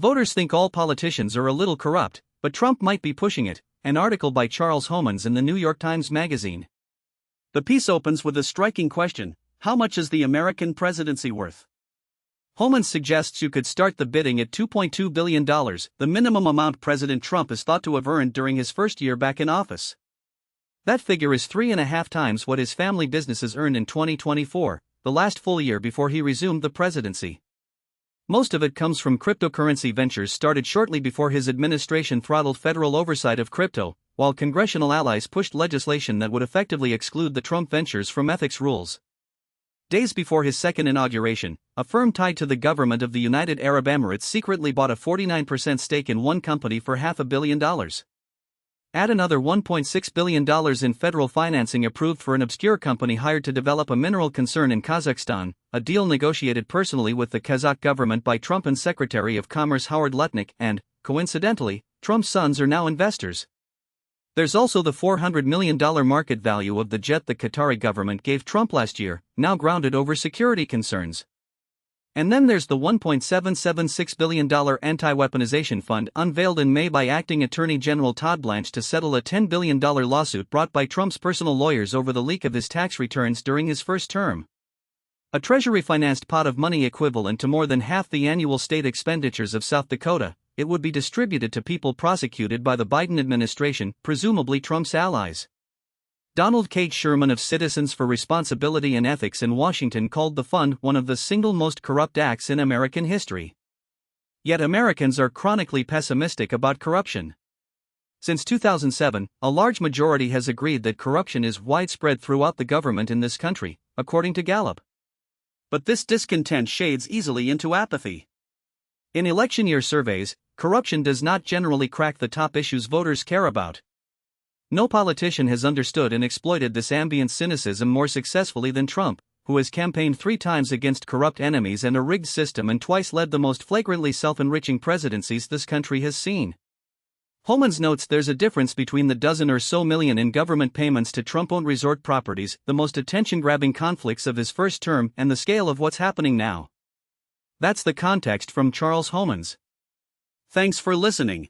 Voters think all politicians are a little corrupt, but Trump might be pushing it. An article by Charles Homans in the New York Times Magazine. The piece opens with a striking question: how much is the American presidency worth? Homans suggests you could start the bidding at $2.2 billion, the minimum amount President Trump is thought to have earned during his first year back in office. That figure is 3.5 times what his family businesses earned in 2024, the last full year before he resumed the presidency. Most of it comes from cryptocurrency ventures started shortly before his administration throttled federal oversight of crypto, while congressional allies pushed legislation that would effectively exclude the Trump ventures from ethics rules. Days before his second inauguration, a firm tied to the government of the United Arab Emirates secretly bought a 49% stake in one company for $500 million. Add another $1.6 billion in federal financing approved for an obscure company hired to develop a mineral concern in Kazakhstan, a deal negotiated personally with the Kazakh government by Trump and Secretary of Commerce Howard Lutnick, and, coincidentally, Trump's sons are now investors. There's also the $400 million market value of the jet the Qatari government gave Trump last year, now grounded over security concerns. And then there's the $1.776 billion anti-weaponization fund unveiled in May by Acting Attorney General Todd Blanche to settle a $10 billion lawsuit brought by Trump's personal lawyers over the leak of his tax returns during his first term. A Treasury-financed pot of money equivalent to more than half the annual state expenditures of South Dakota. It would be distributed to people prosecuted by the Biden administration, presumably Trump's allies. Donald K. Sherman of Citizens for Responsibility and Ethics in Washington called the fund one of the single most corrupt acts in American history. Yet Americans are chronically pessimistic about corruption. Since 2007, a large majority has agreed that corruption is widespread throughout the government in this country, according to Gallup. But this discontent shades easily into apathy. In election year surveys, corruption does not generally crack the top issues voters care about. No politician has understood and exploited this ambient cynicism more successfully than Trump, who has campaigned 3 times against corrupt enemies and a rigged system and twice led the most flagrantly self-enriching presidencies this country has seen. Homans notes there's a difference between the dozen or so million in government payments to Trump-owned resort properties, the most attention-grabbing conflicts of his first term, and the scale of what's happening now. That's the context from Charles Homans. Thanks for listening.